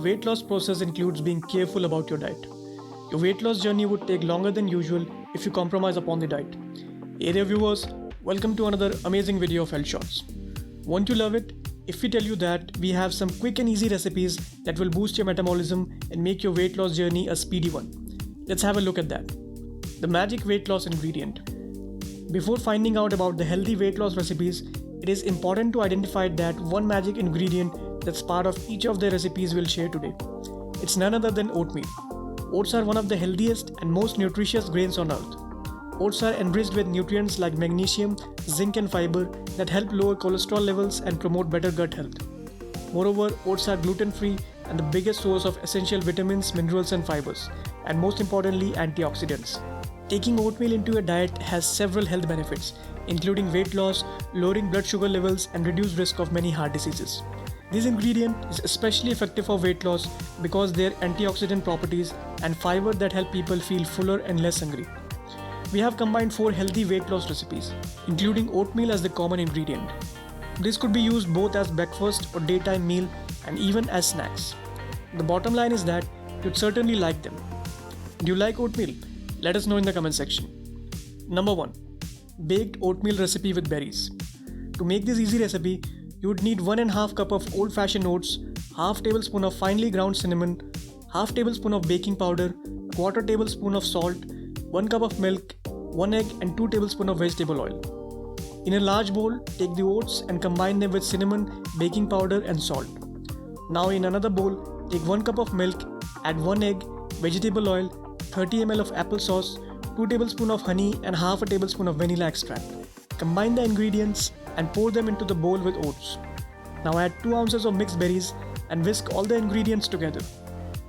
The weight loss process includes being careful about your diet. Your weight loss journey would take longer than usual if you compromise upon the diet. Area viewers, welcome to another amazing video of Health Shots. Won't you love it if we tell you that we have some quick and easy recipes that will boost your metabolism and make your weight loss journey a speedy one? Let's have a look at that. The magic weight loss ingredient. Before finding out about the healthy weight loss recipes, it is important to identify that one magic ingredient that's part of each of the recipes we'll share today. It's none other than oatmeal. Oats are one of the healthiest and most nutritious grains on earth. Oats are enriched with nutrients like magnesium, zinc and fibre that help lower cholesterol levels and promote better gut health. Moreover, oats are gluten-free and the biggest source of essential vitamins, minerals and fibres, and most importantly, antioxidants. Taking oatmeal into your diet has several health benefits, including weight loss, lowering blood sugar levels, and reduced risk of many heart diseases. This ingredient is especially effective for weight loss because their antioxidant properties and fiber that help people feel fuller and less hungry. We have combined 4 healthy weight loss recipes, including oatmeal as the common ingredient. This could be used both as breakfast or daytime meal and even as snacks. The bottom line is that you'd certainly like them. Do you like oatmeal? Let us know in the comment section. Number 1. Baked oatmeal recipe with berries. To make this easy recipe, you would need 1.5 cup of old-fashioned oats, half tablespoon of finely ground cinnamon, half tablespoon of baking powder, quarter tablespoon of salt, 1 cup of milk, 1 egg and 2 tablespoons of vegetable oil. In a large bowl, take the oats and combine them with cinnamon, baking powder and salt. Now in another bowl, take 1 cup of milk, add 1 egg, vegetable oil, 30 ml of applesauce, 2 tablespoons of honey and half a tablespoon of vanilla extract. Combine the ingredients and pour them into the bowl with oats. Now add 2 ounces of mixed berries and whisk all the ingredients together.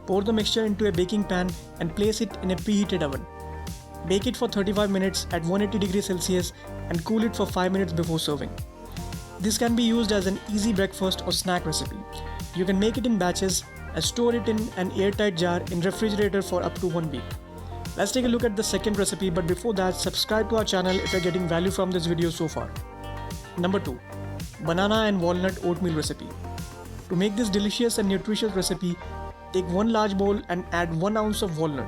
Pour the mixture into a baking pan and place it in a preheated oven. Bake it for 35 minutes at 180 degrees Celsius and cool it for 5 minutes before serving. This can be used as an easy breakfast or snack recipe. You can make it in batches and store it in an airtight jar in refrigerator for up to 1 week. Let's take a look at the second recipe, but before that, subscribe to our channel if you're getting value from this video so far. Number 2. Banana and walnut oatmeal recipe. To make this delicious and nutritious recipe, take 1 large bowl and add 1 ounce of walnut,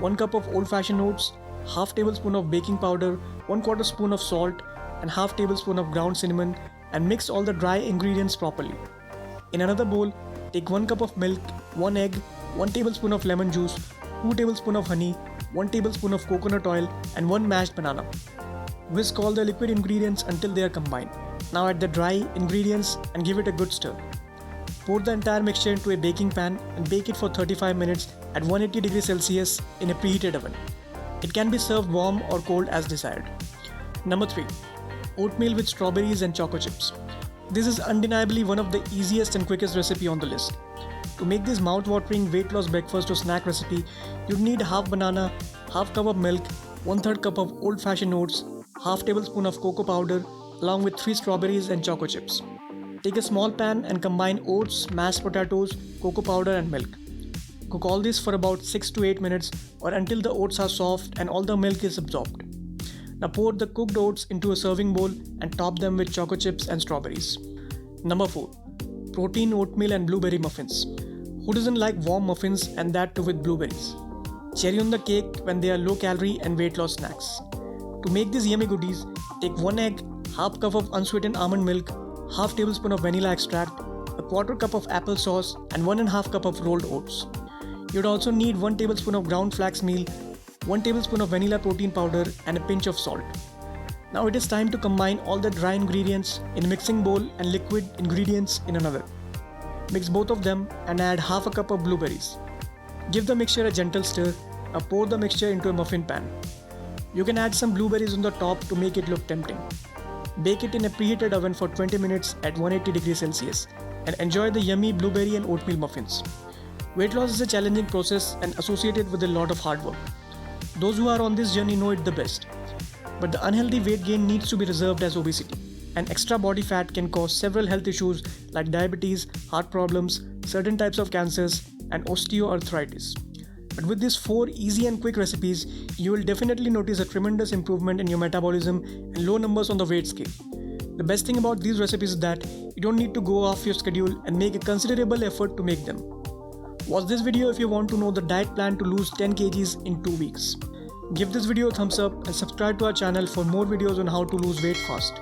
1 cup of old-fashioned oats, half tablespoon of baking powder, 1/4 spoon of salt and half tablespoon of ground cinnamon and mix all the dry ingredients properly. In another bowl, take 1 cup of milk, 1 egg, 1 tablespoon of lemon juice, 2 tablespoons of honey, 1 tablespoon of coconut oil and 1 mashed banana. Whisk all the liquid ingredients until they are combined. Now add the dry ingredients and give it a good stir. Pour the entire mixture into a baking pan and bake it for 35 minutes at 180 degrees Celsius in a preheated oven. It can be served warm or cold as desired. Number 3. Oatmeal with strawberries and choco chips. This is undeniably one of the easiest and quickest recipe on the list. To make this mouth-watering weight loss breakfast or snack recipe, you'd need half banana, half cup of milk, 1/3 cup of old-fashioned oats, half tablespoon of cocoa powder, along with 3 strawberries and choco chips. Take a small pan and combine oats, mashed potatoes, cocoa powder and milk. Cook all this for about 6 to 8 minutes or until the oats are soft and all the milk is absorbed. Now pour the cooked oats into a serving bowl and top them with choco chips and strawberries. Number 4. Protein oatmeal and blueberry muffins. Who doesn't like warm muffins and that too with blueberries? Cherry on the cake when they are low calorie and weight loss snacks. To make these yummy goodies, take 1 egg, half cup of unsweetened almond milk, half tablespoon of vanilla extract, a 1/4 cup of applesauce and 1.5 cup of rolled oats. You'd also need 1 tablespoon of ground flax meal, 1 tablespoon of vanilla protein powder and a pinch of salt. Now it is time to combine all the dry ingredients in a mixing bowl and liquid ingredients in another. Mix both of them and add half a cup of blueberries. Give the mixture a gentle stir. Now pour the mixture into a muffin pan. You can add some blueberries on the top to make it look tempting. Bake it in a preheated oven for 20 minutes at 180 degrees Celsius and enjoy the yummy blueberry and oatmeal muffins. Weight loss is a challenging process and associated with a lot of hard work. Those who are on this journey know it the best. But the unhealthy weight gain needs to be reserved as obesity. And extra body fat can cause several health issues like diabetes, heart problems, certain types of cancers, and osteoarthritis. But with these 4 easy and quick recipes, you will definitely notice a tremendous improvement in your metabolism and low numbers on the weight scale. The best thing about these recipes is that you don't need to go off your schedule and make a considerable effort to make them. Watch this video if you want to know the diet plan to lose 10 kgs in 2 weeks. Give this video a thumbs up and subscribe to our channel for more videos on how to lose weight fast.